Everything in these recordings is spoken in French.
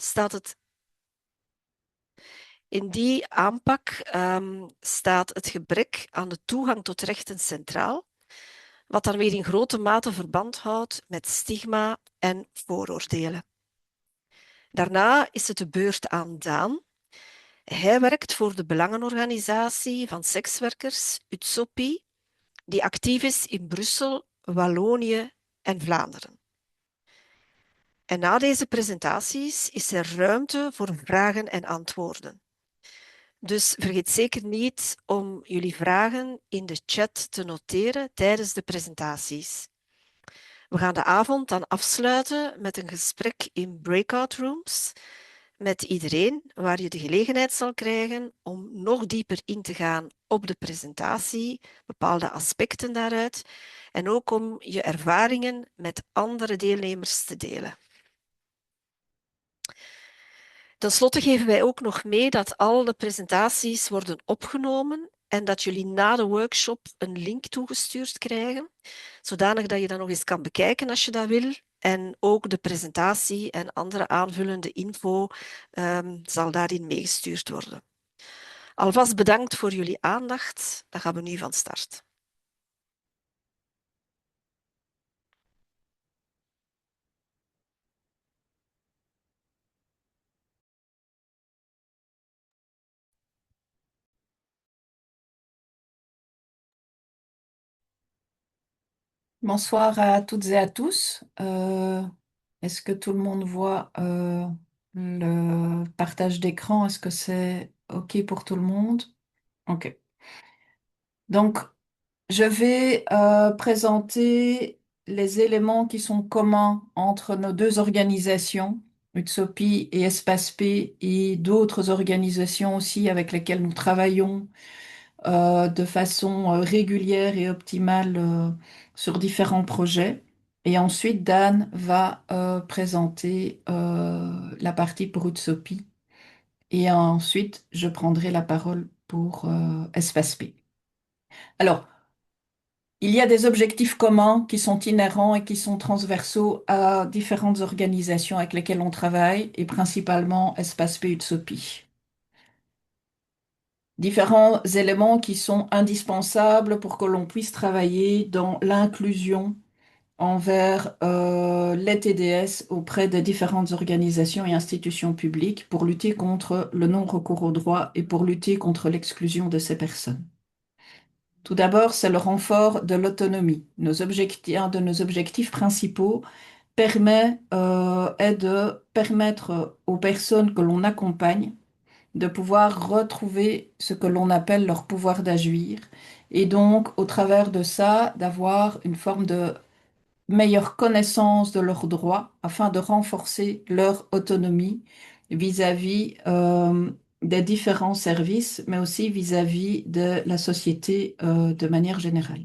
staat het in die aanpak staat het gebrek aan de toegang tot rechten centraal, wat dan weer in grote mate verband houdt met stigma en vooroordelen. Daarna is het de beurt aan Daan. Hij werkt voor de belangenorganisatie van sekswerkers, UTSOPI, die actief is in Brussel, Wallonië en Vlaanderen. En na deze presentaties is er ruimte voor vragen en antwoorden. Dus vergeet zeker niet om jullie vragen in de chat te noteren tijdens de presentaties. We gaan de avond dan afsluiten met een gesprek in breakout rooms met iedereen, waar je de gelegenheid zal krijgen om nog dieper in te gaan op de presentatie, bepaalde aspecten daaruit, en ook om je ervaringen met andere deelnemers te delen. Ten slotte geven wij ook nog mee dat al de presentaties worden opgenomen en dat jullie na de workshop een link toegestuurd krijgen, zodanig dat je dat nog eens kan bekijken als je dat wil. En ook de presentatie en andere aanvullende info zal daarin meegestuurd worden. Alvast bedankt voor jullie aandacht. Dan gaan we nu van start. Bonsoir à toutes et à tous. Est-ce que tout le monde voit le partage d'écran? Est-ce que c'est OK pour tout le monde? OK. Donc, je vais présenter les éléments qui sont communs entre nos deux organisations, UTSOPI et Espace P, et d'autres organisations aussi avec lesquelles nous travaillons de façon régulière et optimale sur différents projets. Et ensuite, Dan va présenter la partie pour Utsopi. Et ensuite, je prendrai la parole pour Espace P. Alors, il y a des objectifs communs qui sont inhérents et qui sont transversaux à différentes organisations avec lesquelles on travaille, et principalement Espace P Utsopi. Différents éléments qui sont indispensables pour que l'on puisse travailler dans l'inclusion envers les TDS auprès des différentes organisations et institutions publiques pour lutter contre le non-recours aux droits et pour lutter contre l'exclusion de ces personnes. Tout d'abord, c'est le renfort de l'autonomie. Un de nos objectifs principaux est de permettre aux personnes que l'on accompagne de pouvoir retrouver ce que l'on appelle leur pouvoir d'agir, et donc au travers de ça, d'avoir une forme de meilleure connaissance de leurs droits afin de renforcer leur autonomie vis-à-vis des différents services, mais aussi vis-à-vis de la société de manière générale.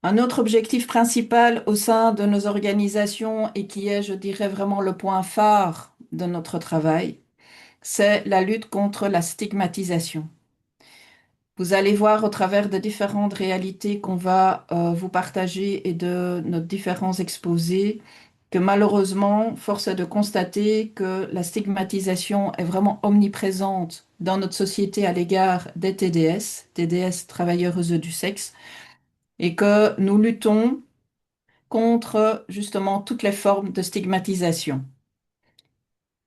Un autre objectif principal au sein de nos organisations et qui est, je dirais, vraiment le point phare de notre travail, c'est la lutte contre la stigmatisation. Vous allez voir au travers des différentes réalités qu'on va vous partager et de nos différents exposés que malheureusement, force est de constater que la stigmatisation est vraiment omniprésente dans notre société à l'égard des TDS, travailleuses du sexe, et que nous luttons contre justement toutes les formes de stigmatisation.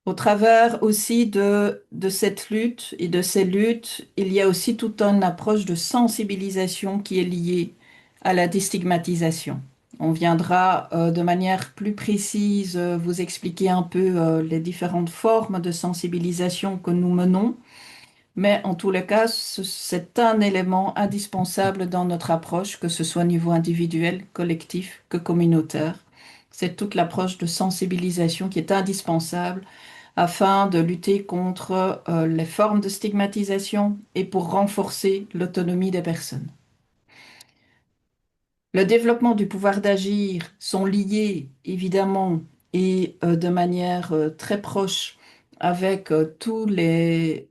Au travers aussi de cette lutte et de ces luttes, il y a aussi toute une approche de sensibilisation qui est liée à la déstigmatisation. On viendra de manière plus précise vous expliquer un peu les différentes formes de sensibilisation que nous menons, mais en tous les cas, c'est un élément indispensable dans notre approche, que ce soit au niveau individuel, collectif que communautaire. C'est toute l'approche de sensibilisation qui est indispensable afin de lutter contre les formes de stigmatisation et pour renforcer l'autonomie des personnes. Le développement du pouvoir d'agir sont liés évidemment et de manière très proche avec tous les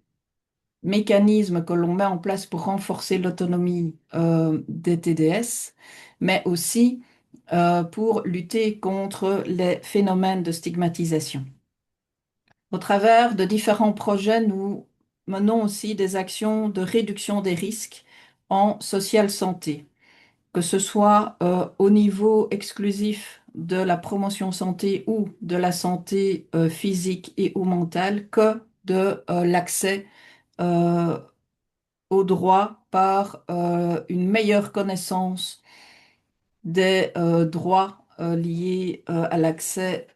mécanismes que l'on met en place pour renforcer l'autonomie des TDS, mais aussi pour lutter contre les phénomènes de stigmatisation. Au travers de différents projets, nous menons aussi des actions de réduction des risques en social santé, que ce soit au niveau exclusif de la promotion santé ou de la santé physique et ou mentale, que de l'accès euh, aux droits par une meilleure connaissance des droits liés à l'accès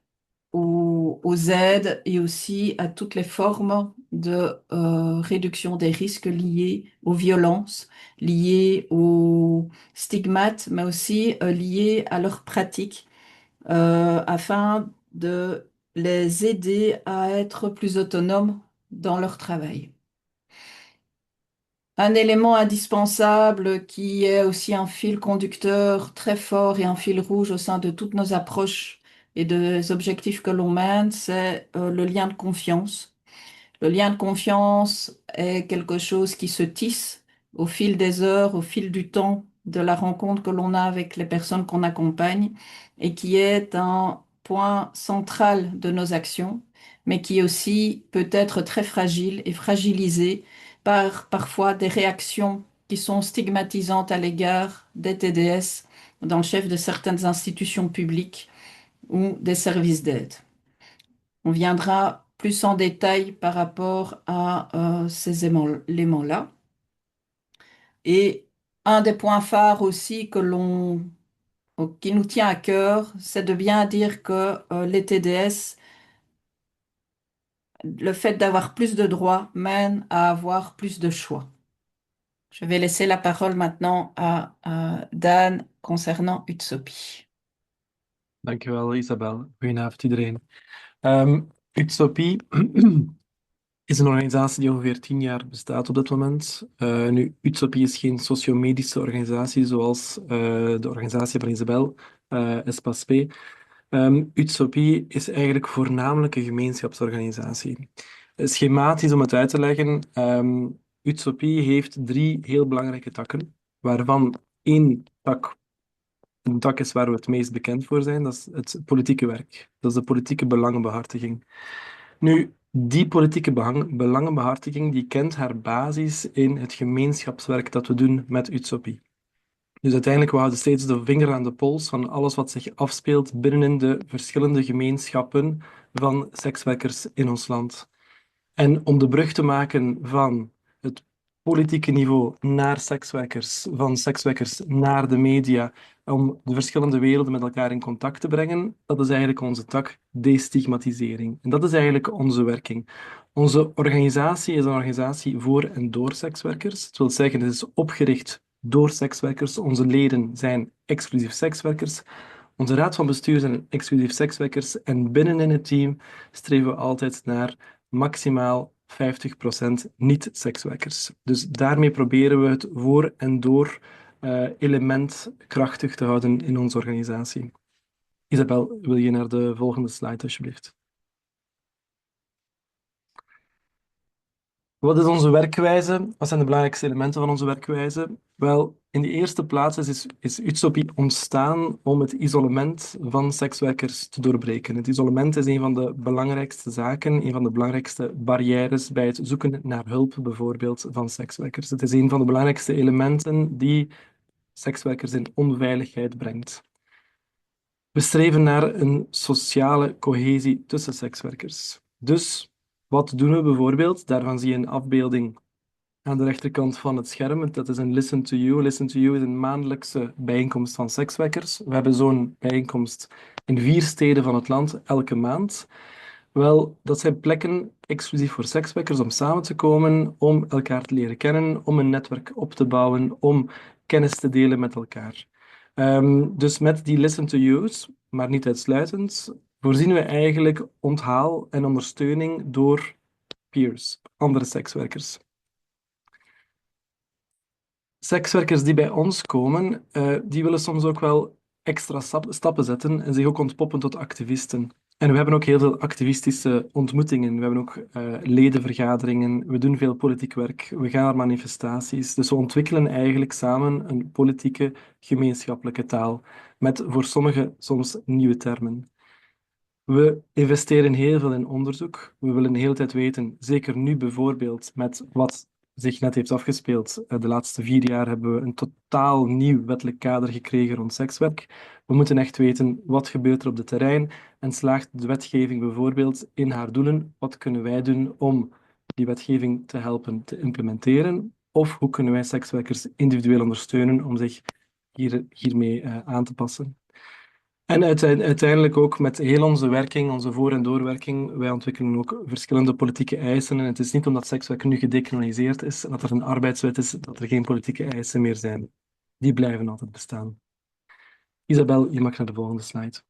aux aides et aussi à toutes les formes de réduction des risques liés aux violences, liés aux stigmates, mais aussi liés à leurs pratiques, afin de les aider à être plus autonomes dans leur travail. Un élément indispensable qui est aussi un fil conducteur très fort et un fil rouge au sein de toutes nos approches et des objectifs que l'on mène, c'est le lien de confiance. Le lien de confiance est quelque chose qui se tisse au fil des heures, au fil du temps, de la rencontre que l'on a avec les personnes qu'on accompagne et qui est un point central de nos actions, mais qui aussi peut être très fragile et fragilisé par parfois des réactions qui sont stigmatisantes à l'égard des TDS dans le chef de certaines institutions publiques ou des services d'aide. On viendra plus en détail par rapport à ces éléments-là. Et un des points phares aussi qui nous tient à cœur, c'est de bien dire que les TDS, le fait d'avoir plus de droits mène à avoir plus de choix. Je vais laisser la parole maintenant à Dan concernant Utsopi. Dankjewel, Isabel. Goedenavond iedereen. Utopie is een organisatie die ongeveer 10 jaar bestaat op dit moment. Nu, Utopie is geen sociomedische organisatie zoals de organisatie van Isabel, Espace P. Utopie is eigenlijk voornamelijk een gemeenschapsorganisatie. Schematisch om het uit te leggen, Utopie heeft 3 heel belangrijke takken, waarvan één tak een tak is waar we het meest bekend voor zijn, dat is het politieke werk. Dat is de politieke belangenbehartiging. Nu, die politieke belangenbehartiging die kent haar basis in het gemeenschapswerk dat we doen met Utopie. Dus uiteindelijk we houden steeds de vinger aan de pols van alles wat zich afspeelt binnen de verschillende gemeenschappen van sekswerkers in ons land. En om de brug te maken van het politieke niveau naar sekswerkers, van sekswerkers naar de media, om de verschillende werelden met elkaar in contact te brengen, dat is eigenlijk onze tak destigmatisering. En dat is eigenlijk onze werking. Onze organisatie is een organisatie voor en door sekswerkers. Het wil zeggen, het is opgericht door sekswerkers. Onze leden zijn exclusief sekswerkers. Onze raad van bestuur zijn exclusief sekswerkers. En binnenin het team streven we altijd naar maximaal 50% niet-sekswerkers. Dus daarmee proberen we het voor en door element krachtig te houden in onze organisatie. Isabel, wil je naar de volgende slide alsjeblieft? Wat is onze werkwijze? Wat zijn de belangrijkste elementen van onze werkwijze? Wel, in de eerste plaats is Utopie ontstaan om het isolement van sekswerkers te doorbreken. Het isolement is een van de belangrijkste zaken, een van de belangrijkste barrières bij het zoeken naar hulp, bijvoorbeeld van sekswerkers. Het is een van de belangrijkste elementen die sekswerkers in onveiligheid brengt. We streven naar een sociale cohesie tussen sekswerkers. Dus wat doen we bijvoorbeeld? Daarvan zie je een afbeelding aan de rechterkant van het scherm. Dat is een Listen to You. Listen to You is een maandelijkse bijeenkomst van sekswerkers. We hebben zo'n bijeenkomst in 4 steden van het land elke maand. Wel, dat zijn plekken exclusief voor sekswerkers om samen te komen, om elkaar te leren kennen, om een netwerk op te bouwen, om kennis te delen met elkaar. Dus met die Listen to You's, maar niet uitsluitend, voorzien we eigenlijk onthaal en ondersteuning door peers, andere sekswerkers. Sekswerkers die bij ons komen, die willen soms ook wel extra stappen zetten en zich ook ontpoppen tot activisten. En we hebben ook heel veel activistische ontmoetingen. We hebben ook ledenvergaderingen. We doen veel politiek werk. We gaan naar manifestaties. Dus we ontwikkelen eigenlijk samen een politieke gemeenschappelijke taal. met voor sommigen soms nieuwe termen. We investeren heel veel in onderzoek. We willen de hele tijd weten, zeker nu bijvoorbeeld met wat zich net heeft afgespeeld. De laatste 4 jaar hebben we een totaal nieuw wettelijk kader gekregen rond sekswerk. We moeten echt weten, wat gebeurt er op het terrein en slaagt de wetgeving bijvoorbeeld in haar doelen? Wat kunnen wij doen om die wetgeving te helpen te implementeren? Of hoe kunnen wij sekswerkers individueel ondersteunen om zich hiermee aan te passen? En uiteindelijk ook met heel onze werking, onze voor- en doorwerking, wij ontwikkelen ook verschillende politieke eisen. En het is niet omdat sekswerk nu gedecriminaliseerd is en dat er een arbeidswet is, dat er geen politieke eisen meer zijn. Die blijven altijd bestaan. Isabel, je mag naar de volgende slide.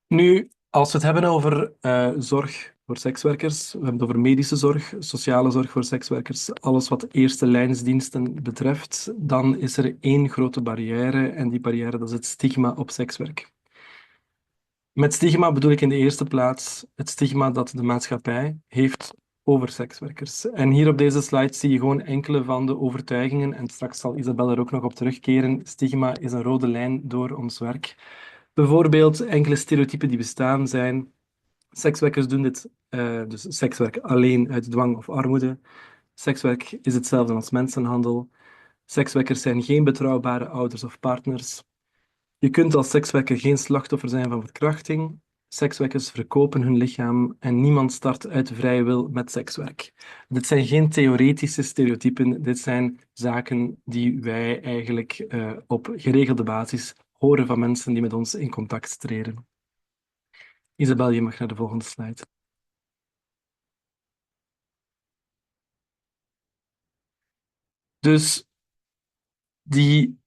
Nu, als we het hebben over zorg voor sekswerkers, we hebben het over medische zorg, sociale zorg voor sekswerkers, alles wat eerste lijnsdiensten betreft, dan is er één grote barrière en die barrière, dat is het stigma op sekswerk. Met stigma bedoel ik in de eerste plaats het stigma dat de maatschappij heeft over sekswerkers. En hier op deze slide zie je gewoon enkele van de overtuigingen, en straks zal Isabel er ook nog op terugkeren. Stigma is een rode lijn door ons werk. Bijvoorbeeld enkele stereotypen die bestaan zijn: sekswerkers doen dit, dus sekswerk alleen uit dwang of armoede. Sekswerk is hetzelfde als mensenhandel. Sekswerkers zijn geen betrouwbare ouders of partners. Je kunt als sekswerker geen slachtoffer zijn van verkrachting. Sekswerkers verkopen hun lichaam en niemand start uit vrije wil met sekswerk. Dit zijn geen theoretische stereotypen, dit zijn zaken die wij eigenlijk op geregelde basis horen van mensen die met ons in contact treden. Isabel, je mag naar de volgende slide. Dus die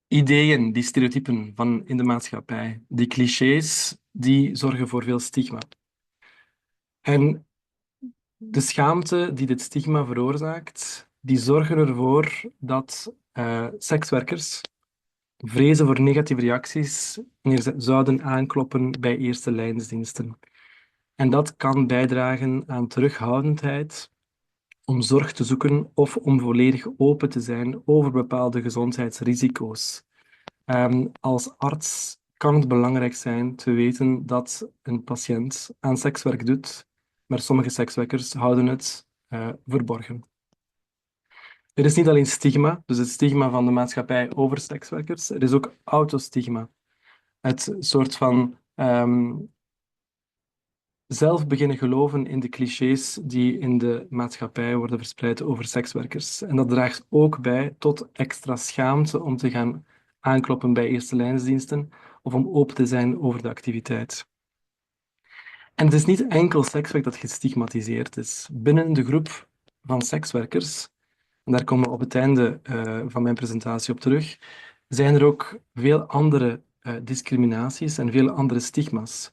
ideeën, die stereotypen van in de maatschappij, die clichés, die zorgen voor veel stigma. En de schaamte die dit stigma veroorzaakt, die zorgen ervoor dat sekswerkers vrezen voor negatieve reacties wanneer ze zouden aankloppen bij eerste lijnsdiensten. En dat kan bijdragen aan terughoudendheid om zorg te zoeken of om volledig open te zijn over bepaalde gezondheidsrisico's. Als arts kan het belangrijk zijn te weten dat een patiënt aan sekswerk doet, maar sommige sekswerkers houden het verborgen. Er is niet alleen stigma, dus het stigma van de maatschappij over sekswerkers, er is ook autostigma. Het soort van zelf beginnen geloven in de clichés die in de maatschappij worden verspreid over sekswerkers. En dat draagt ook bij tot extra schaamte om te gaan aankloppen bij eerste lijnsdiensten of om open te zijn over de activiteit. En het is niet enkel sekswerk dat gestigmatiseerd is. Binnen de groep van sekswerkers, en daar komen we op het einde van mijn presentatie op terug, zijn er ook veel andere discriminaties en veel andere stigma's.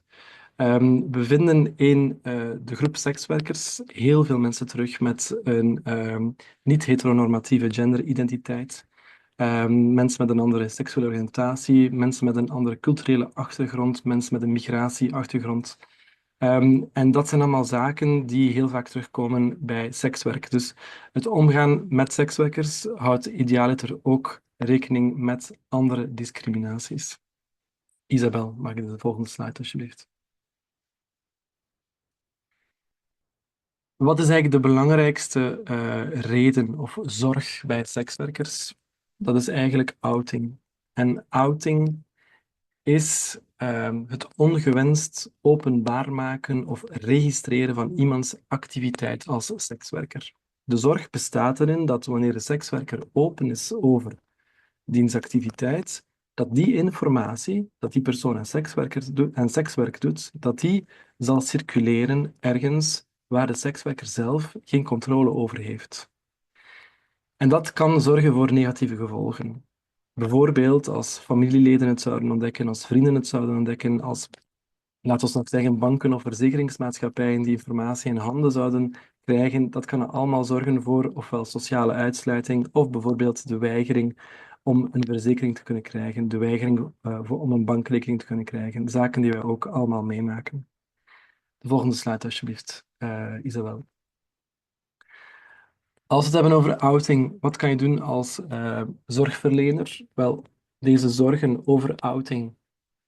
We vinden in de groep sekswerkers heel veel mensen terug met een niet-heteronormatieve genderidentiteit. Mensen met een andere seksuele oriëntatie, mensen met een andere culturele achtergrond, mensen met een migratieachtergrond. En dat zijn allemaal zaken die heel vaak terugkomen bij sekswerk. Dus het omgaan met sekswerkers houdt idealiter ook rekening met andere discriminaties. Isabel, mag je de volgende slide alsjeblieft? Wat is eigenlijk de belangrijkste reden of zorg bij sekswerkers? Dat is eigenlijk outing. En outing is het ongewenst openbaar maken of registreren van iemands activiteit als sekswerker. De zorg bestaat erin dat wanneer een sekswerker open is over diens activiteit, dat die informatie, dat die persoon aan sekswerk doet, dat die zal circuleren ergens waar de sekswerker zelf geen controle over heeft. En dat kan zorgen voor negatieve gevolgen. Bijvoorbeeld als familieleden het zouden ontdekken, als vrienden het zouden ontdekken, als, laten we nog zeggen, banken of verzekeringsmaatschappijen die informatie in handen zouden krijgen. Dat kan allemaal zorgen voor ofwel sociale uitsluiting of bijvoorbeeld de weigering om een verzekering te kunnen krijgen, de weigering om een bankrekening te kunnen krijgen. Zaken die wij ook allemaal meemaken. De volgende slide alsjeblieft, Isabel. Als we het hebben over outing, wat kan je doen als zorgverlener? Wel, deze zorgen over outing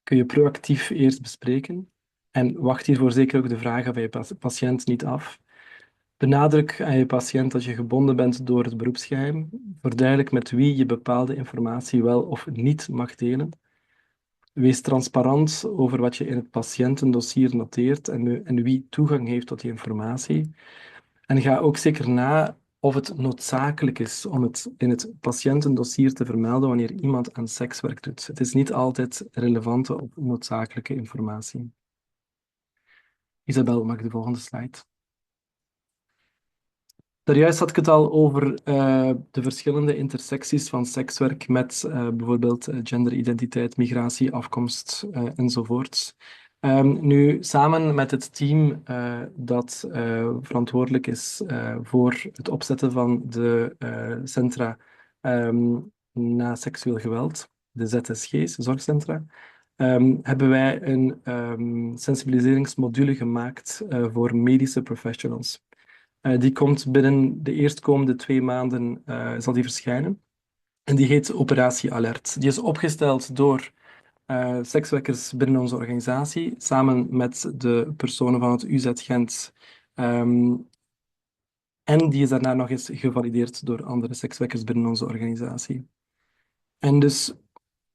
kun je proactief eerst bespreken en wacht hiervoor zeker ook de vragen van je patiënt niet af. Benadruk aan je patiënt dat je gebonden bent door het beroepsgeheim. Verduidelijk met wie je bepaalde informatie wel of niet mag delen. Wees transparant over wat je in het patiëntendossier noteert en wie toegang heeft tot die informatie. En ga ook zeker na of het noodzakelijk is om het in het patiëntendossier te vermelden wanneer iemand aan sekswerk doet. Het is niet altijd relevante of noodzakelijke informatie. Isabel, mag ik de volgende slide? Daarjuist had ik het al over de verschillende intersecties van sekswerk met bijvoorbeeld genderidentiteit, migratie, afkomst enzovoorts. Nu, samen met het team dat verantwoordelijk is voor het opzetten van de centra na seksueel geweld, de ZSG's, zorgcentra, hebben wij een sensibiliseringsmodule gemaakt voor medische professionals. Die komt binnen de eerstkomende 2 maanden, zal die verschijnen. En die heet Operatie Alert. Die is opgesteld door sekswerkers binnen onze organisatie, samen met de personen van het UZ Gent. En die is daarna nog eens gevalideerd door andere sekswerkers binnen onze organisatie. En dus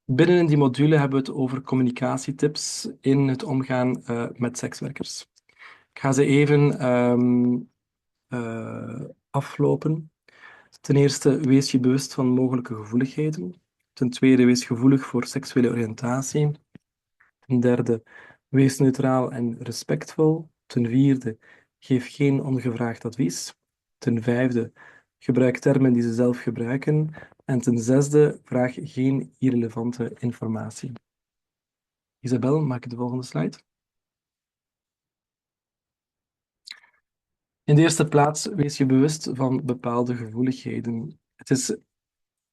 binnen in die module hebben we het over communicatietips in het omgaan met sekswerkers. Ik ga ze even aflopen. Ten eerste, wees je bewust van mogelijke gevoeligheden. Ten tweede, wees gevoelig voor seksuele oriëntatie. Ten derde, wees neutraal en respectvol. Ten vierde, geef geen ongevraagd advies. Ten vijfde, gebruik termen die ze zelf gebruiken. En ten zesde, vraag geen irrelevante informatie. Isabel, maak de volgende slide. In de eerste plaats, wees je bewust van bepaalde gevoeligheden. Het is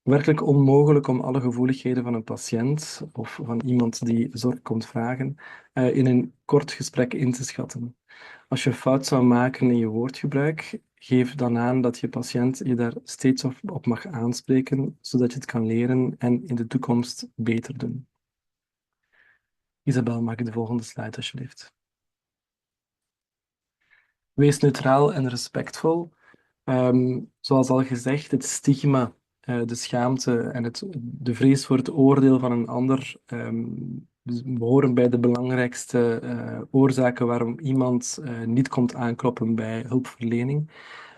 werkelijk onmogelijk om alle gevoeligheden van een patiënt of van iemand die zorg komt vragen, in een kort gesprek in te schatten. Als je een fout zou maken in je woordgebruik, geef dan aan dat je patiënt je daar steeds op mag aanspreken, zodat je het kan leren en in de toekomst beter doen. Isabel, maak de volgende slide alsjeblieft. Wees neutraal en respectvol. Zoals al gezegd, het stigma, de schaamte en de vrees voor het oordeel van een ander behoren bij de belangrijkste oorzaken waarom iemand niet komt aankloppen bij hulpverlening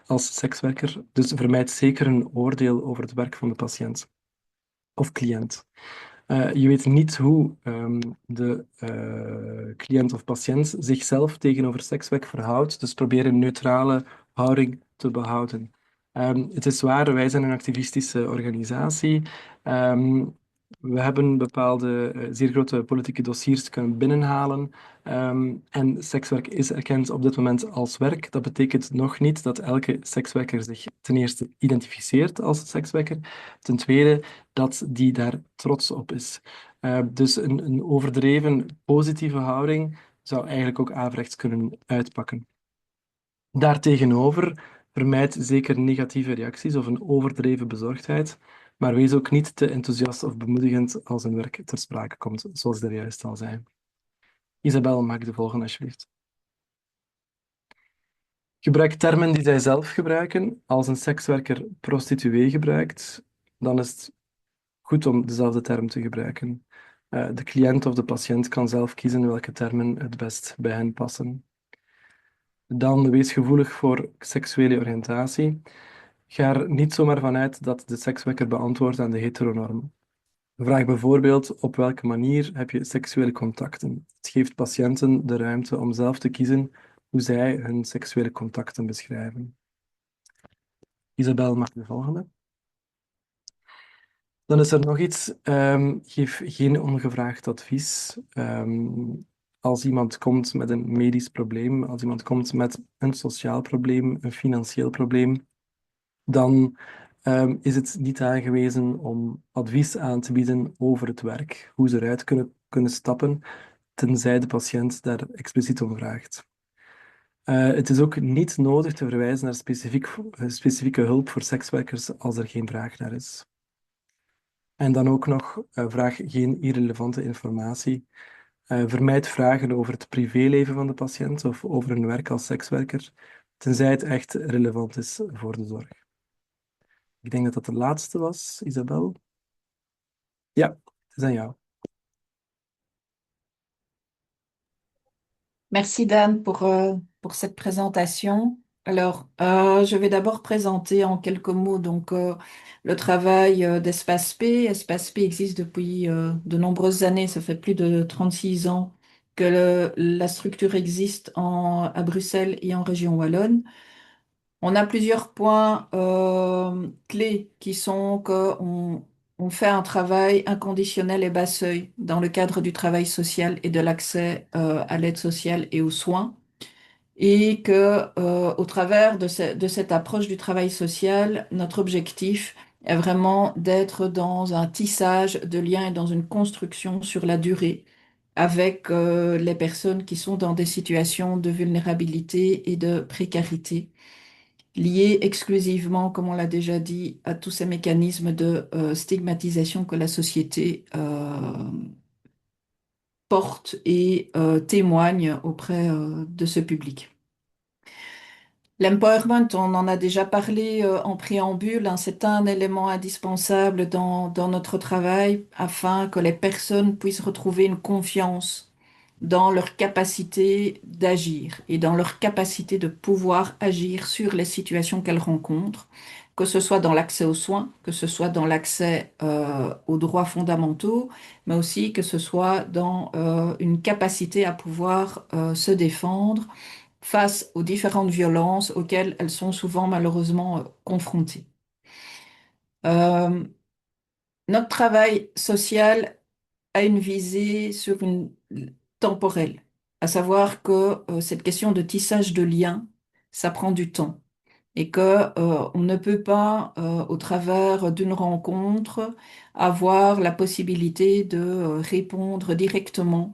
als sekswerker. Dus vermijd zeker een oordeel over het werk van de patiënt of cliënt. Je weet niet hoe de cliënt of patiënt zichzelf tegenover sekswerk verhoudt, dus probeer een neutrale houding te behouden. Het is waar, wij zijn een activistische organisatie. We hebben bepaalde zeer grote politieke dossiers kunnen binnenhalen. En sekswerk is erkend op dit moment als werk. Dat betekent nog niet dat elke sekswerker zich ten eerste identificeert als sekswerker. Ten tweede, dat die daar trots op is. Dus een overdreven positieve houding zou eigenlijk ook averechts kunnen uitpakken. Daartegenover, vermijd zeker negatieve reacties of een overdreven bezorgdheid, maar wees ook niet te enthousiast of bemoedigend als een werk ter sprake komt, zoals ik er juist al zei. Isabel, maak de volgende alsjeblieft. Gebruik termen die zij zelf gebruiken. Als een sekswerker prostituee gebruikt, dan is het goed om dezelfde term te gebruiken. De cliënt of de patiënt kan zelf kiezen welke termen het best bij hen passen. Dan wees gevoelig voor seksuele oriëntatie. Ga er niet zomaar vanuit dat de sekswerker beantwoordt aan de heteronorm. Vraag bijvoorbeeld op welke manier heb je seksuele contacten. Het geeft patiënten de ruimte om zelf te kiezen hoe zij hun seksuele contacten beschrijven. Isabel, mag de volgende. Dan is er nog iets. Geef geen ongevraagd advies. Als iemand komt met een medisch probleem, als iemand komt met een sociaal probleem, een financieel probleem, dan is het niet aangewezen om advies aan te bieden over het werk, hoe ze eruit kunnen stappen, tenzij de patiënt daar expliciet om vraagt. Het is ook niet nodig te verwijzen naar specifieke hulp voor sekswerkers als er geen vraag naar is. En dan ook nog, vraag geen irrelevante informatie. Vermijd vragen over het privéleven van de patiënt of over hun werk als sekswerker, tenzij het echt relevant is voor de zorg. Ik denk dat dat de laatste was, Isabel. Ja, het is aan jou. Merci Dan pour cette présentation. Alors, je vais d'abord présenter en quelques mots le travail d'Espace P. Espace P existe depuis de nombreuses années, ça fait plus de 36 ans que la structure existe à Bruxelles et en région wallonne. On a plusieurs points clés qui sont on fait un travail inconditionnel et bas seuil dans le cadre du travail social et de l'accès à l'aide sociale et aux soins. Et au travers de cette approche du travail social, notre objectif est vraiment d'être dans un tissage de liens et dans une construction sur la durée avec les personnes qui sont dans des situations de vulnérabilité et de précarité liés exclusivement, comme on l'a déjà dit, à tous ces mécanismes de stigmatisation que la société porte et témoigne auprès de ce public. L'empowerment, on en a déjà parlé en préambule, hein, c'est un élément indispensable dans notre travail afin que les personnes puissent retrouver une confiance dans leur capacité d'agir et dans leur capacité de pouvoir agir sur les situations qu'elles rencontrent, que ce soit dans l'accès aux soins, que ce soit dans l'accès aux droits fondamentaux, mais aussi que ce soit dans une capacité à pouvoir se défendre face aux différentes violences auxquelles elles sont souvent malheureusement confrontées. Notre travail social a une visée sur une temporelle, à savoir que cette question de tissage de liens, ça prend du temps et que on ne peut pas, au travers d'une rencontre, avoir la possibilité de répondre directement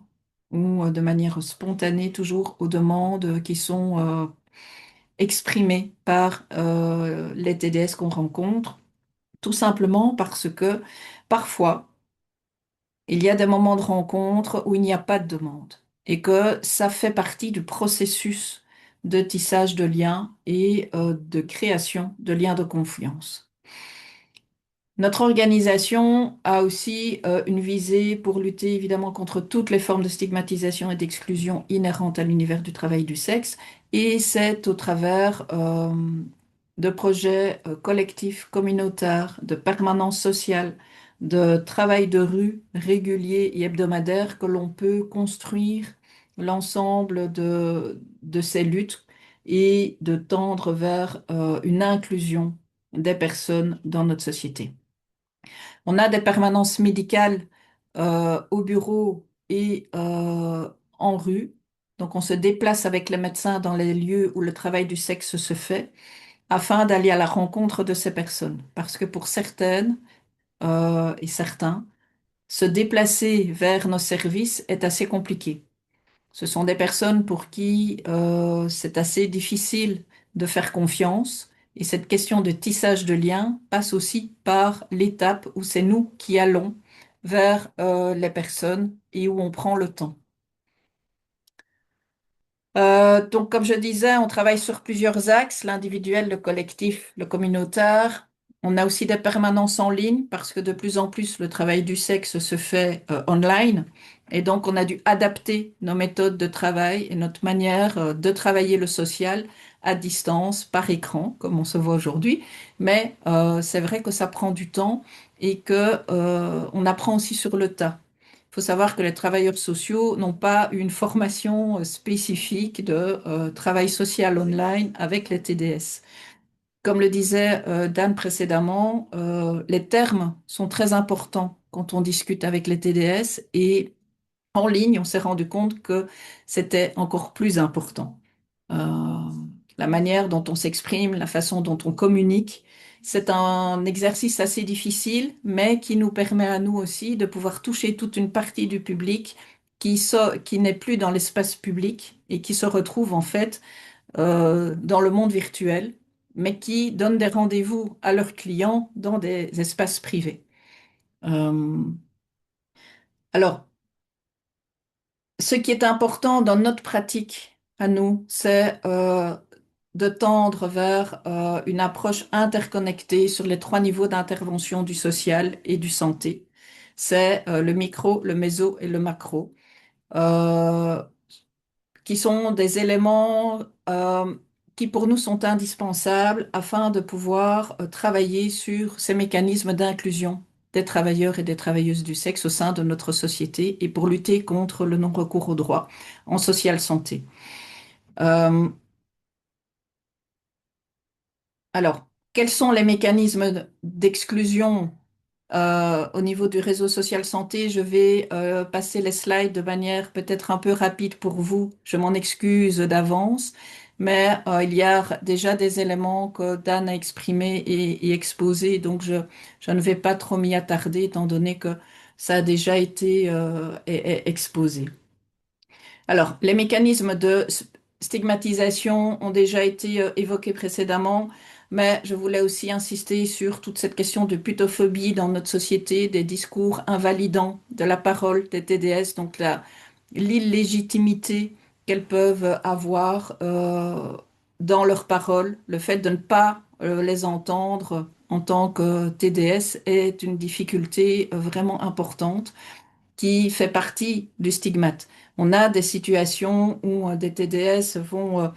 ou de manière spontanée toujours aux demandes qui sont exprimées par les TDS qu'on rencontre, tout simplement parce que parfois, il y a des moments de rencontre où il n'y a pas de demande et que ça fait partie du processus de tissage de liens et de création de liens de confiance. Notre organisation a aussi une visée pour lutter évidemment contre toutes les formes de stigmatisation et d'exclusion inhérentes à l'univers du travail du sexe et c'est au travers de projets collectifs, communautaires, de permanence sociale, de travail de rue régulier et hebdomadaire que l'on peut construire l'ensemble de ces luttes et de tendre vers une inclusion des personnes dans notre société. On a des permanences médicales au bureau et en rue. Donc on se déplace avec les médecins dans les lieux où le travail du sexe se fait afin d'aller à la rencontre de ces personnes. Parce que pour certaines et certains, se déplacer vers nos services est assez compliqué. Ce sont des personnes pour qui c'est assez difficile de faire confiance. Et cette question de tissage de liens passe aussi par l'étape où c'est nous qui allons vers les personnes et où on prend le temps. Donc, comme je disais, on travaille sur plusieurs axes, l'individuel, le collectif, le communautaire. On a aussi des permanences en ligne parce que de plus en plus, le travail du sexe se fait online. Et donc, on a dû adapter nos méthodes de travail et notre manière de travailler le social à distance, par écran, comme on se voit aujourd'hui. Mais c'est vrai que ça prend du temps et que on apprend aussi sur le tas. Il faut savoir que les travailleurs sociaux n'ont pas une formation spécifique de travail social online avec les TDS. Comme le disait Dan précédemment, les termes sont très importants quand on discute avec les TDS et en ligne, on s'est rendu compte que c'était encore plus important. Euh, la manière dont on s'exprime, la façon dont on communique, c'est un exercice assez difficile, mais qui nous permet à nous aussi de pouvoir toucher toute une partie du public qui n'est plus dans l'espace public et qui se retrouve en fait dans le monde virtuel, mais qui donnent des rendez-vous à leurs clients dans des espaces privés. Euh, alors, ce qui est important dans notre pratique à nous, c'est de tendre vers une approche interconnectée sur les trois niveaux d'intervention du social et du santé. C'est le micro, le méso et le macro, euh, qui sont des éléments qui pour nous sont indispensables afin de pouvoir travailler sur ces mécanismes d'inclusion des travailleurs et des travailleuses du sexe au sein de notre société et pour lutter contre le non-recours aux droits en social santé. Euh, alors, quels sont les mécanismes d'exclusion au niveau du réseau social santé? Je vais passer les slides de manière peut-être un peu rapide pour vous. Je m'en excuse d'avance, mais il y a déjà des éléments que Dan a exprimés et exposés, donc je ne vais pas trop m'y attarder étant donné que ça a déjà été exposé. Alors, les mécanismes de stigmatisation ont déjà été évoqués précédemment, mais je voulais aussi insister sur toute cette question de putophobie dans notre société, des discours invalidants de la parole des TDS, donc l'illégitimité qu'elles peuvent avoir dans leurs paroles, le fait de ne pas les entendre en tant que TDS est une difficulté vraiment importante qui fait partie du stigmate. On a des situations où des TDS vont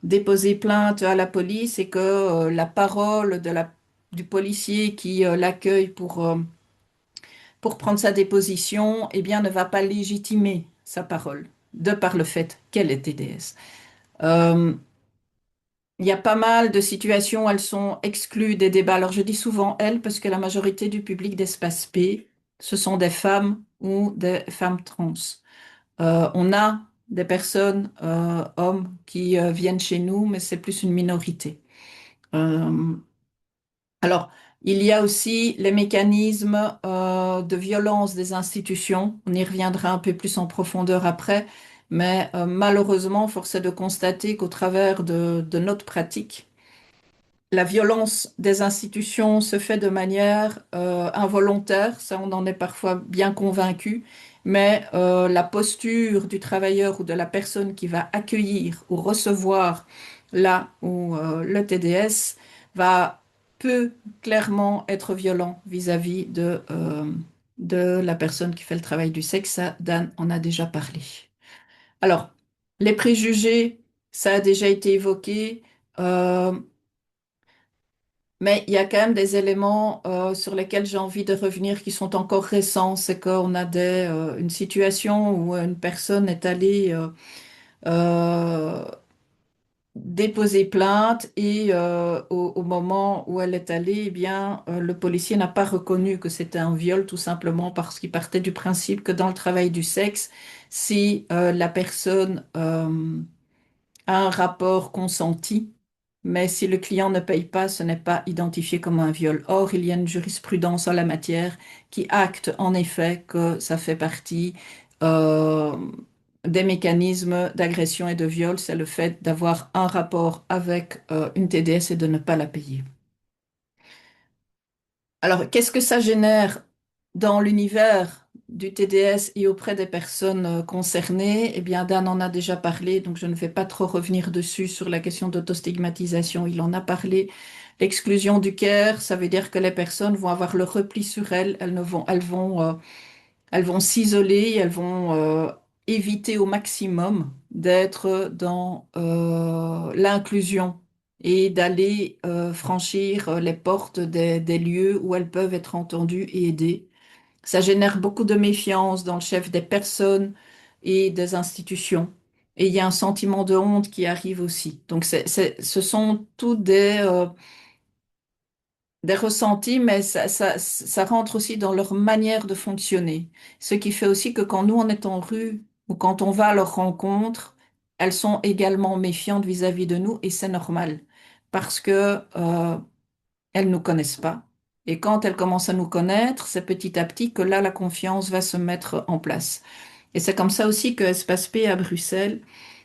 déposer plainte à la police et que la parole du policier qui l'accueille pour prendre sa déposition, eh bien, ne va pas légitimer sa parole, de par le fait qu'elle est TDS. Euh, il y a pas mal de situations, elles sont exclues des débats. Alors je dis souvent elles parce que la majorité du public d'Espace P, ce sont des femmes ou des femmes trans. On a des personnes, hommes, qui viennent chez nous, mais c'est plus une minorité. Euh, alors, il y a aussi les mécanismes de violence des institutions. On y reviendra un peu plus en profondeur après, mais malheureusement, force est de constater qu'au travers de notre pratique, la violence des institutions se fait de manière involontaire, ça on en est parfois bien convaincu, mais la posture du travailleur ou de la personne qui va accueillir ou recevoir là où le TDS va peut clairement être violent vis-à-vis de la personne qui fait le travail du sexe. Ça, Dan en a déjà parlé. Alors, les préjugés, ça a déjà été évoqué. Euh, mais il y a quand même des éléments sur lesquels j'ai envie de revenir qui sont encore récents. C'est qu'on a une situation où une personne est allée euh, déposer plainte et au moment où elle est allée, eh bien, le policier n'a pas reconnu que c'était un viol tout simplement parce qu'il partait du principe que dans le travail du sexe, si la personne un rapport consenti, mais si le client ne paye pas, ce n'est pas identifié comme un viol. Or, il y a une jurisprudence en la matière qui acte en effet que ça fait partie euh, des mécanismes d'agression et de viol, c'est le fait d'avoir un rapport avec une TDS et de ne pas la payer. Alors, qu'est-ce que ça génère dans l'univers du TDS et auprès des personnes concernées? Eh bien, Dan en a déjà parlé, donc je ne vais pas trop revenir dessus sur la question d'autostigmatisation. Il en a parlé. L'exclusion du care, ça veut dire que les personnes vont avoir le repli sur elles. Elles vont s'isoler, elles vont éviter au maximum d'être dans l'inclusion et d'aller franchir les portes des lieux où elles peuvent être entendues et aidées. Ça génère beaucoup de méfiance dans le chef des personnes et des institutions. Et il y a un sentiment de honte qui arrive aussi. Donc, ce sont tous des ressentis, mais ça rentre aussi dans leur manière de fonctionner. Ce qui fait aussi que quand nous, on est en rue ou quand on va à leur rencontre, elles sont également méfiantes vis-à-vis de nous et c'est normal parce que elles nous connaissent pas. Et quand elles commencent à nous connaître, c'est petit à petit que là, la confiance va se mettre en place. Et c'est comme ça aussi que Espace P à Bruxelles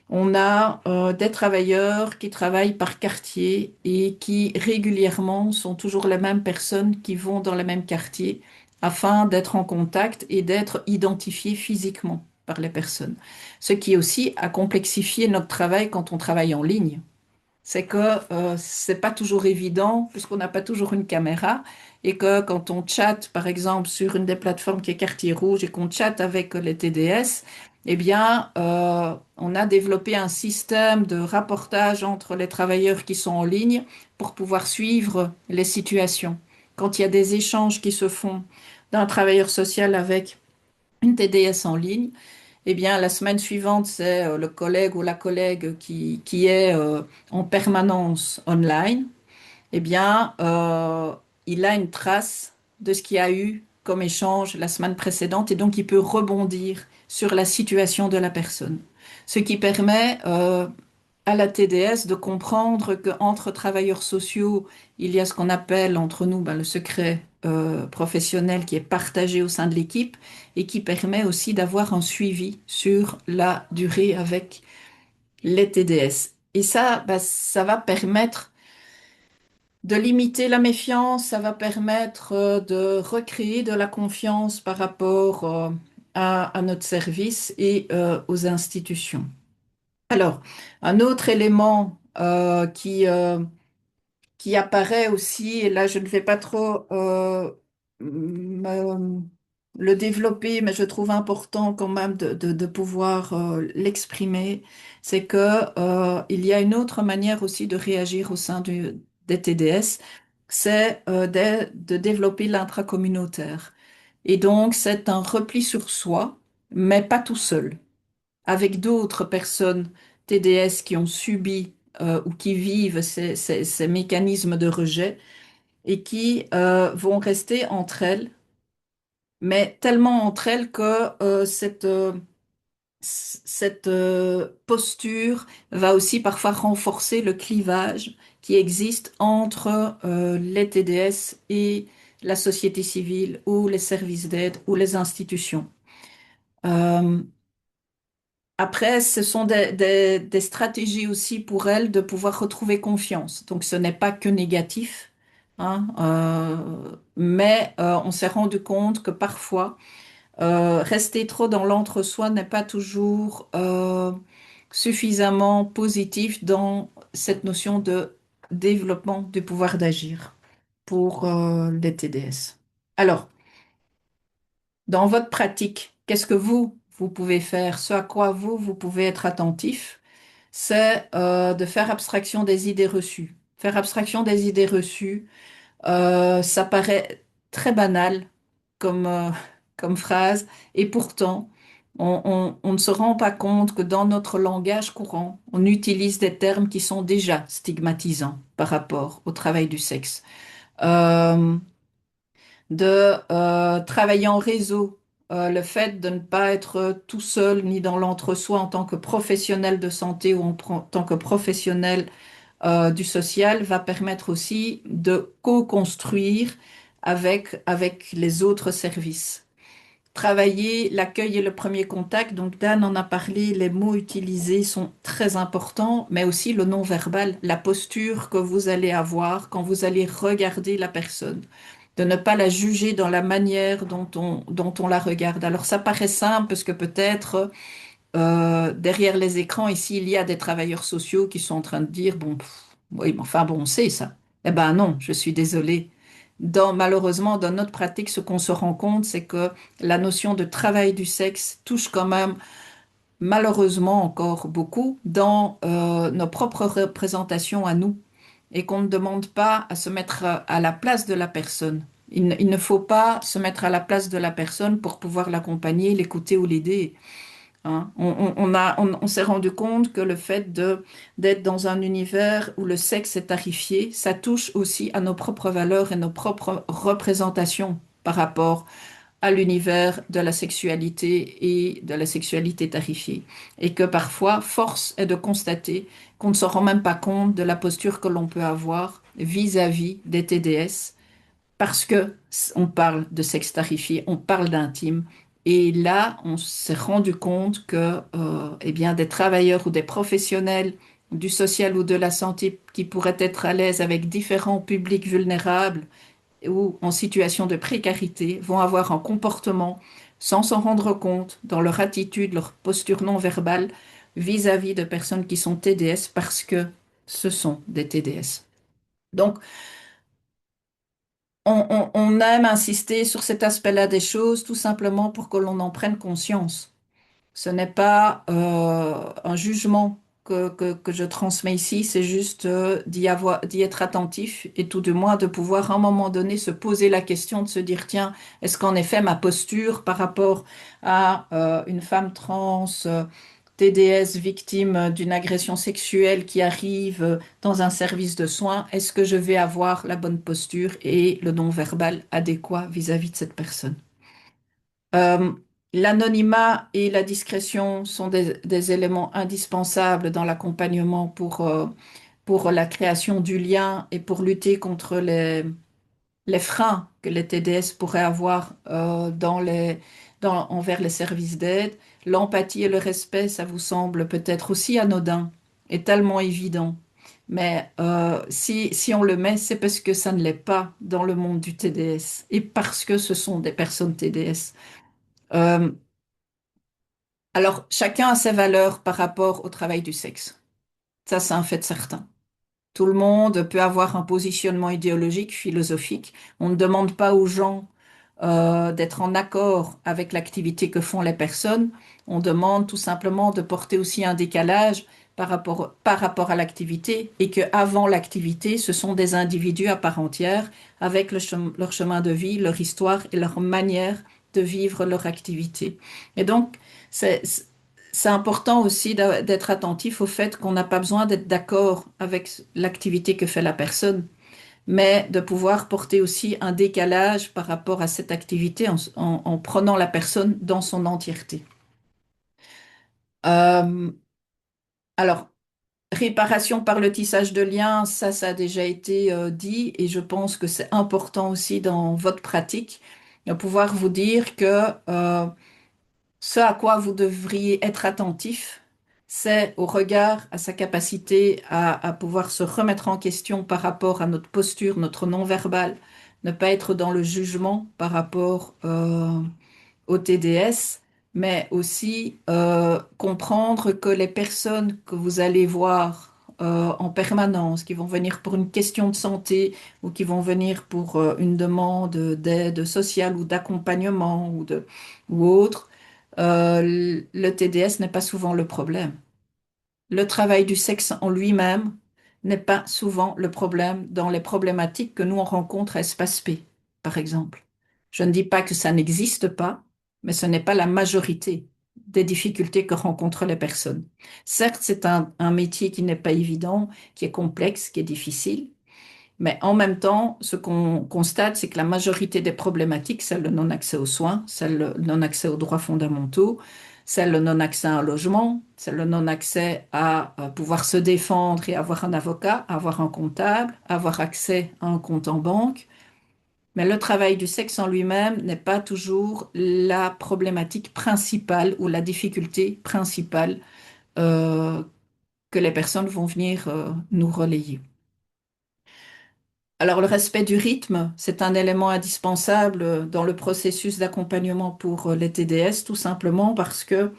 On a des travailleurs qui travaillent par quartier et qui régulièrement sont toujours les mêmes personnes qui vont dans le même quartier afin d'être en contact et d'être identifiés physiquement par les personnes. Ce qui aussi a complexifié notre travail quand on travaille en ligne. C'est que c'est pas toujours évident puisqu'on n'a pas toujours une caméra et que quand on chatte, par exemple, sur une des plateformes qui est Quartier Rouge et qu'on chatte avec les TDS, eh bien, on a développé un système de rapportage entre les travailleurs qui sont en ligne pour pouvoir suivre les situations. Quand il y a des échanges qui se font d'un travailleur social avec une TDS en ligne, eh bien, la semaine suivante, c'est le collègue ou la collègue qui est en permanence online. Eh bien, il a une trace de ce qu'il y a eu comme échange la semaine précédente et donc il peut rebondir sur la situation de la personne. Ce qui permet à la TDS de comprendre qu'entre travailleurs sociaux, il y a ce qu'on appelle entre nous ben, le secret professionnel qui est partagé au sein de l'équipe et qui permet aussi d'avoir un suivi sur la durée avec les TDS. Et ça, ben, ça va permettre de limiter la méfiance, ça va permettre de recréer de la confiance par rapport à notre service et aux institutions. Alors, un autre élément qui apparaît aussi, et là je ne vais pas trop me- le développer, mais je trouve important quand même de pouvoir l'exprimer, c'est que il y a une autre manière aussi de réagir au sein des TDS, c'est de développer l'intracommunautaire. Et donc c'est un repli sur soi, mais pas tout seul avec d'autres personnes TDS qui ont subi ou qui vivent ces mécanismes de rejet et qui vont rester entre elles, mais tellement entre elles que cette posture va aussi parfois renforcer le clivage qui existe entre les TDS et la société civile ou les services d'aide ou les institutions. Euh, Après, ce sont des stratégies aussi pour elles de pouvoir retrouver confiance. Donc, ce n'est pas que négatif, hein, mais on s'est rendu compte que parfois, rester trop dans l'entre-soi n'est pas toujours suffisamment positif dans cette notion de développement du pouvoir d'agir pour les TDS. Alors, dans votre pratique, qu'est-ce que vous pouvez faire? Ce à quoi vous pouvez être attentif, c'est de faire abstraction des idées reçues. Faire abstraction des idées reçues, ça paraît très banal comme, comme phrase, et pourtant, on ne se rend pas compte que dans notre langage courant, on utilise des termes qui sont déjà stigmatisants par rapport au travail du sexe. Euh, de travailler en réseau, le fait de ne pas être tout seul ni dans l'entre-soi en tant que professionnel de santé ou tant que professionnel du social va permettre aussi de co-construire avec les autres services. Travailler l'accueil et le premier contact, donc Dan en a parlé, les mots utilisés sont très importants, mais aussi le non-verbal, la posture que vous allez avoir quand vous allez regarder la personne, de ne pas la juger dans la manière dont on la regarde. Alors ça paraît simple parce que peut-être derrière les écrans ici, il y a des travailleurs sociaux qui sont en train de dire, bon, oui, mais enfin bon, on sait ça. Eh ben non, je suis désolée. Malheureusement, dans notre pratique, ce qu'on se rend compte, c'est que la notion de travail du sexe touche quand même, malheureusement encore beaucoup, dans nos propres représentations à nous, et qu'on ne demande pas à se mettre à la place de la personne. Il ne faut pas se mettre à la place de la personne pour pouvoir l'accompagner, l'écouter ou l'aider. Hein. On s'est rendu compte que le fait d'être dans un univers où le sexe est tarifié, ça touche aussi à nos propres valeurs et nos propres représentations par rapport à l'univers de la sexualité et de la sexualité tarifiée. Et que parfois, force est de constater qu'on ne se rend même pas compte de la posture que l'on peut avoir vis-à-vis des TDS parce que on parle de sexe tarifié, on parle d'intime Et là, on s'est rendu compte que eh bien, des travailleurs ou des professionnels du social ou de la santé qui pourraient être à l'aise avec différents publics vulnérables ou en situation de précarité vont avoir un comportement sans s'en rendre compte dans leur attitude, leur posture non verbale vis-à-vis de personnes qui sont TDS parce que ce sont des TDS. Donc, on aime insister sur cet aspect-là des choses tout simplement pour que l'on en prenne conscience. Ce n'est pas un jugement que je transmets ici, c'est juste d'y être attentif et tout du moins de pouvoir à un moment donné se poser la question de se dire, tiens, est-ce qu'en effet ma posture par rapport à une femme trans, TDS, victime d'une agression sexuelle qui arrive dans un service de soins, est-ce que je vais avoir la bonne posture et le non-verbal adéquat vis-à-vis de cette personne? Euh, L'anonymat et la discrétion sont des éléments indispensables dans l'accompagnement pour la création du lien et pour lutter contre les freins que les TDS pourraient avoir envers les services d'aide. L'empathie et le respect, ça vous semble peut-être aussi anodin et tellement évident. Mais si on le met, c'est parce que ça ne l'est pas dans le monde du TDS et parce que ce sont des personnes TDS. Euh, alors, chacun a ses valeurs par rapport au travail du sexe. Ça, c'est un fait certain. Tout le monde peut avoir un positionnement idéologique, philosophique. On ne demande pas aux gens d'être en accord avec l'activité que font les personnes. On demande tout simplement de porter aussi un décalage par rapport à l'activité et que avant l'activité, ce sont des individus à part entière avec leur chemin de vie, leur histoire et leur manière de vivre leur activité. Et donc, c'est, c'est important aussi d'être attentif au fait qu'on n'a pas besoin d'être d'accord avec l'activité que fait la personne, mais de pouvoir porter aussi un décalage par rapport à cette activité en prenant la personne dans son entièreté. Euh, alors, réparation par le tissage de liens, ça a déjà été dit et je pense que c'est important aussi dans votre pratique de pouvoir vous dire que ce à quoi vous devriez être attentif, c'est au regard, à sa capacité à pouvoir se remettre en question par rapport à notre posture, notre non-verbal, ne pas être dans le jugement par rapport au TDS, mais aussi comprendre que les personnes que vous allez voir en permanence, qui vont venir pour une question de santé ou qui vont venir pour une demande d'aide sociale ou d'accompagnement ou autre, le TDS n'est pas souvent le problème. Le travail du sexe en lui-même n'est pas souvent le problème dans les problématiques que nous on rencontre à Espace P, par exemple. Je ne dis pas que ça n'existe pas, mais ce n'est pas la majorité des difficultés que rencontrent les personnes. Certes, c'est un métier qui n'est pas évident, qui est complexe, qui est difficile, mais en même temps, ce qu'on constate, c'est que la majorité des problématiques, c'est le non-accès aux soins, c'est le non-accès aux droits fondamentaux, c'est le non-accès à un logement, c'est le non-accès à pouvoir se défendre et avoir un avocat, avoir un comptable, avoir accès à un compte en banque. Mais le travail du sexe en lui-même n'est pas toujours la problématique principale ou la difficulté principale euh, que les personnes vont venir nous relayer. Alors, le respect du rythme, c'est un élément indispensable dans le processus d'accompagnement pour les TDS, tout simplement parce que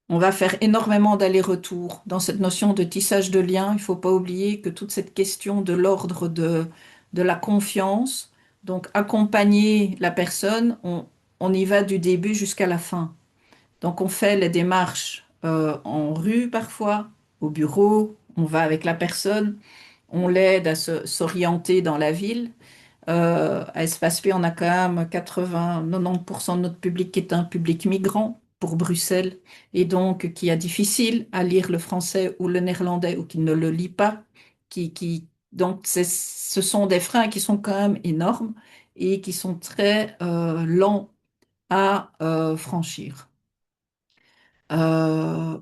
on va faire énormément d'allers-retours. Dans cette notion de tissage de lien, il ne faut pas oublier que toute cette question de l'ordre de la confiance, donc accompagner la personne, on y va du début jusqu'à la fin. Donc, on fait les démarches en rue parfois, au bureau, on va avec la personne, on l'aide à s'orienter dans la ville. À Espace P, on a quand même 80-90% de notre public qui est un public migrant pour Bruxelles et donc qui a difficile à lire le français ou le néerlandais ou qui ne le lit pas. Donc, ce sont des freins qui sont quand même énormes et qui sont très lents à franchir. Euh,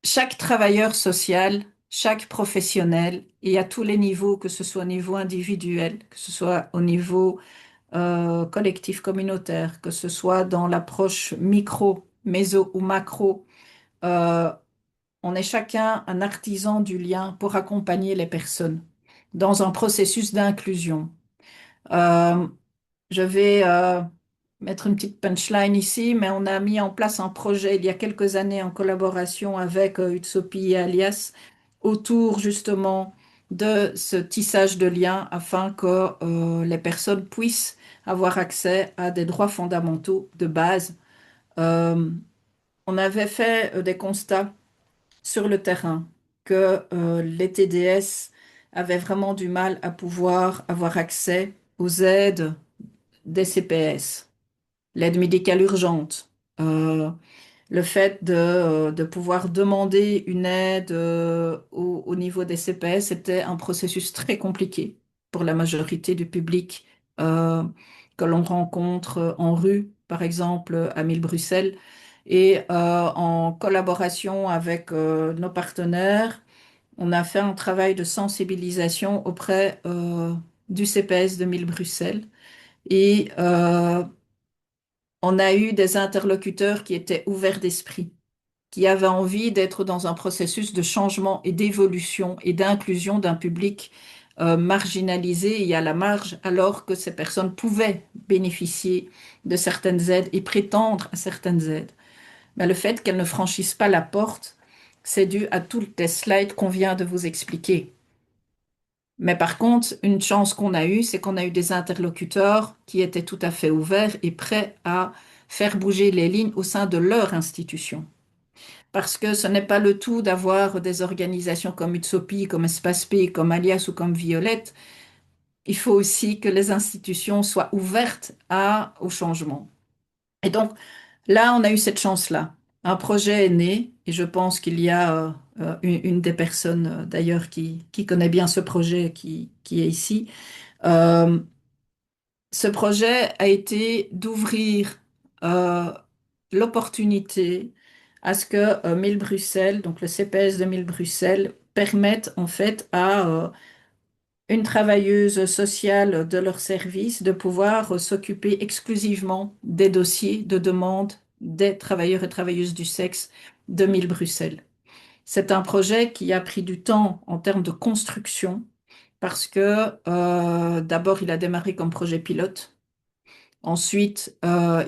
Chaque travailleur social, chaque professionnel, et à tous les niveaux, que ce soit au niveau individuel, que ce soit au niveau collectif, communautaire, que ce soit dans l'approche micro, méso ou macro. Euh, on est chacun un artisan du lien pour accompagner les personnes dans un processus d'inclusion. Euh, je vais mettre une petite punchline ici, mais on a mis en place un projet il y a quelques années en collaboration avec Utsopi et Alias autour justement de ce tissage de liens afin que les personnes puissent avoir accès à des droits fondamentaux de base. Euh, on avait fait des constats sur le terrain que les TDS avaient vraiment du mal à pouvoir avoir accès aux aides des CPS, l'aide médicale urgente, euh, le fait de pouvoir demander une aide au niveau des CPS était un processus très compliqué pour la majorité du public euh, que l'on rencontre en rue, par exemple à Mille-Bruxelles. Et en collaboration avec nos partenaires, on a fait un travail de sensibilisation auprès du CPS de Mille-Bruxelles. Et on a eu des interlocuteurs qui étaient ouverts d'esprit, qui avaient envie d'être dans un processus de changement et d'évolution et d'inclusion d'un public marginalisé et à la marge, alors que ces personnes pouvaient bénéficier de certaines aides et prétendre à certaines aides. Mais le fait qu'elles ne franchissent pas la porte, c'est dû à toutes les slides qu'on vient de vous expliquer. Mais par contre, une chance qu'on a eue, c'est qu'on a eu des interlocuteurs qui étaient tout à fait ouverts et prêts à faire bouger les lignes au sein de leur institution. Parce que ce n'est pas le tout d'avoir des organisations comme Utsopi, comme Espace P, comme Alias ou comme Violette. Il faut aussi que les institutions soient ouvertes au changement. Et donc, là, on a eu cette chance-là. Un projet est né et je pense qu'il y a une des personnes d'ailleurs qui connaît bien ce projet qui est ici. Euh, Ce projet a été d'ouvrir euh, l'opportunité à ce que Mille-Bruxelles, donc le CPS de Mille-Bruxelles, permette en fait à une travailleuse sociale de leur service de pouvoir s'occuper exclusivement des dossiers de demande des travailleurs et travailleuses du sexe de Mille-Bruxelles. C'est un projet qui a pris du temps en termes de construction parce que d'abord il a démarré comme projet pilote. Ensuite,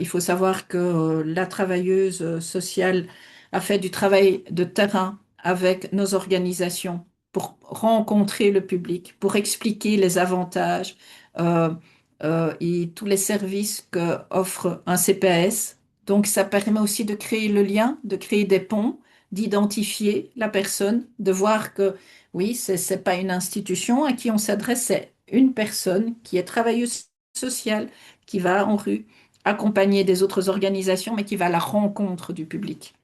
il faut savoir que la travailleuse sociale a fait du travail de terrain avec nos organisations pour rencontrer le public, pour expliquer les avantages euh, et tous les services que offre un CPS. Donc, ça permet aussi de créer le lien, de créer des ponts, d'identifier la personne, de voir que oui, c'est pas une institution à qui on s'adresse, c'est une personne qui est travailleuse sociale qui va en rue, accompagner des autres organisations, mais qui va à la rencontre du public.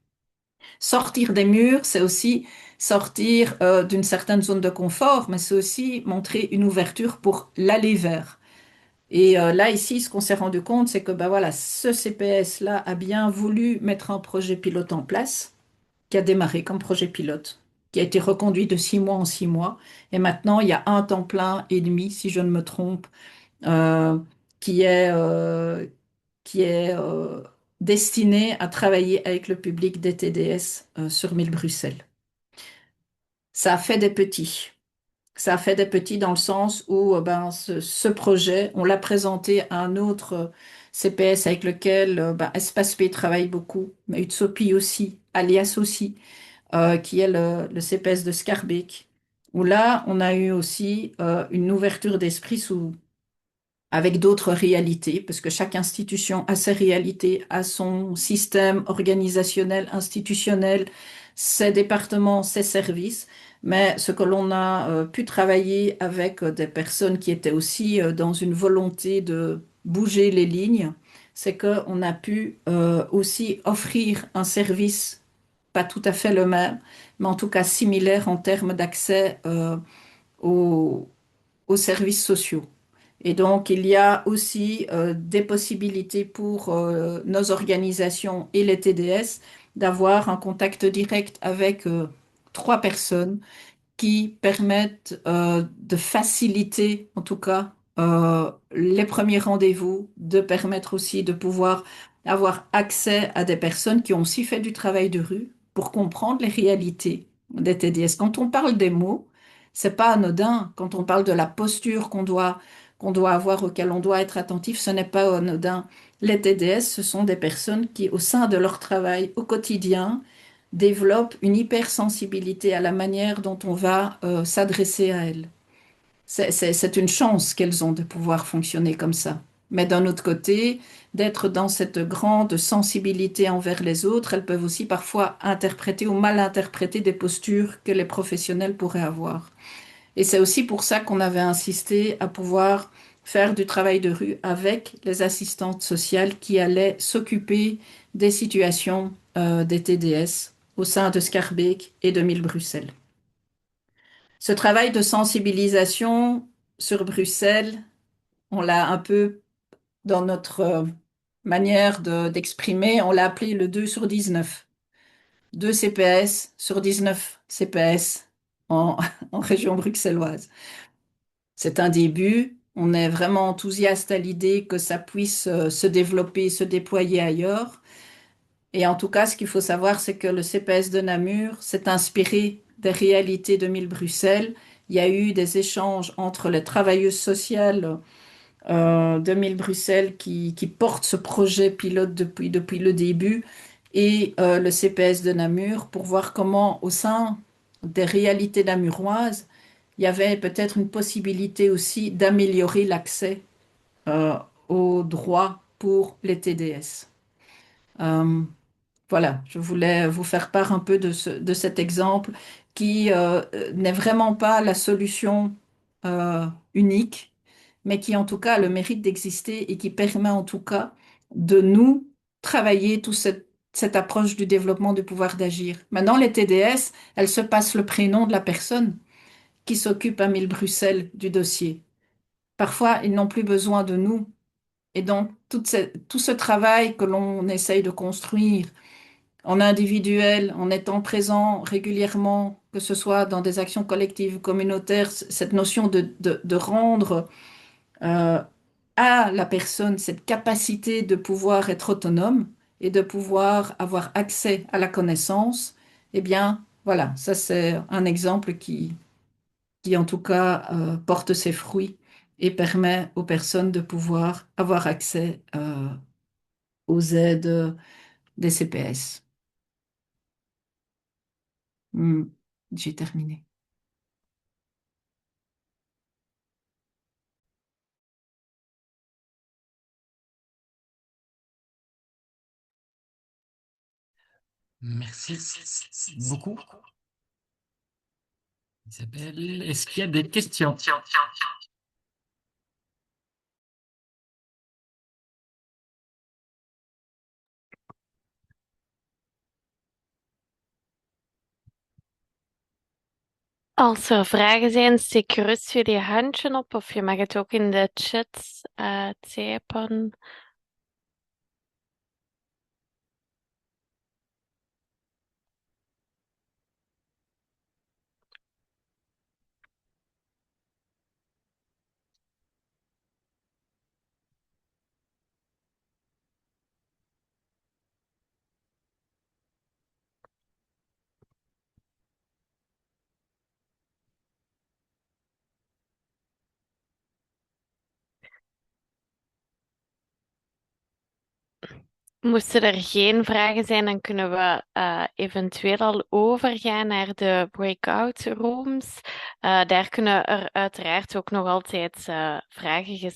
Sortir des murs, c'est aussi sortir d'une certaine zone de confort, mais c'est aussi montrer une ouverture pour l'aller vers. Et là, ici, ce qu'on s'est rendu compte, c'est que bah, voilà, ce CPS-là a bien voulu mettre un projet pilote en place, qui a démarré comme projet pilote, qui a été reconduit de 6 mois en 6 mois. Et maintenant, il y a un temps plein et demi, si je ne me trompe, euh, qui est, euh, qui est destiné à travailler avec le public des TDS sur Mille-Bruxelles. Ça a fait des petits. Ça a fait des petits dans le sens où ben, ce projet, on l'a présenté à un autre CPS avec lequel ben, Espace P travaille beaucoup, mais Utsopi aussi, Alias aussi, qui est le CPS de Scarbeck, où là, on a eu aussi une ouverture d'esprit avec d'autres réalités, parce que chaque institution a ses réalités, a son système organisationnel, institutionnel, ses départements, ses services. Mais ce que l'on a pu travailler avec des personnes qui étaient aussi dans une volonté de bouger les lignes, c'est qu'on a pu aussi offrir un service, pas tout à fait le même, mais en tout cas similaire en termes d'accès aux, aux services sociaux. Et donc, il y a aussi des possibilités pour nos organisations et les TDS d'avoir un contact direct avec 3 personnes qui permettent de faciliter, en tout cas, les premiers rendez-vous, de permettre aussi de pouvoir avoir accès à des personnes qui ont aussi fait du travail de rue pour comprendre les réalités des TDS. Quand on parle des mots, c'est pas anodin. Quand on parle de la posture qu'on doit avoir, auquel on doit être attentif, ce n'est pas anodin. Les TDS, ce sont des personnes qui, au sein de leur travail au quotidien, développent une hypersensibilité à la manière dont on va s'adresser à elles. C'est une chance qu'elles ont de pouvoir fonctionner comme ça. Mais d'un autre côté, d'être dans cette grande sensibilité envers les autres, elles peuvent aussi parfois interpréter ou mal interpréter des postures que les professionnels pourraient avoir. Et c'est aussi pour ça qu'on avait insisté à pouvoir faire du travail de rue avec les assistantes sociales qui allaient s'occuper des situations des TDS au sein de Schaerbeek et de Mille Bruxelles. Ce travail de sensibilisation sur Bruxelles, on l'a un peu dans notre manière d'exprimer, on l'a appelé le 2 sur 19. 2 CPS sur 19 CPS en, en région bruxelloise. C'est un début. On est vraiment enthousiaste à l'idée que ça puisse se développer, se déployer ailleurs. Et en tout cas, ce qu'il faut savoir, c'est que le CPS de Namur s'est inspiré des réalités de Mille Bruxelles. Il y a eu des échanges entre les travailleuses sociales de Mille Bruxelles qui portent ce projet pilote depuis le début et le CPS de Namur pour voir comment, au sein des réalités namuroises, il y avait peut-être une possibilité aussi d'améliorer l'accès euh, aux droits pour les TDS. Euh, voilà, je voulais vous faire part un peu de cet exemple qui n'est vraiment pas la solution unique, mais qui en tout cas a le mérite d'exister et qui permet en tout cas de nous travailler cette approche du développement du pouvoir d'agir. Maintenant, les TDS, elles se passent le prénom de la personne qui s'occupe à Mille Bruxelles du dossier. Parfois, ils n'ont plus besoin de nous. Et donc, tout ce travail que l'on essaye de construire en individuel, en étant présent régulièrement, que ce soit dans des actions collectives, communautaires, cette notion de rendre euh, à la personne cette capacité de pouvoir être autonome et de pouvoir avoir accès à la connaissance, eh bien, voilà, ça c'est un exemple qui en tout cas porte ses fruits et permet aux personnes de pouvoir avoir accès aux aides des CPS. Hmm, j'ai terminé. Merci beaucoup, Isabelle. Est-ce qu'il y a des questions? Als er vragen zijn, steek gerust jullie handje op of je mag het ook in de chat typen. Moesten er geen vragen zijn, dan kunnen we eventueel al overgaan naar de breakout rooms. Daar kunnen er uiteraard ook nog altijd vragen gesteld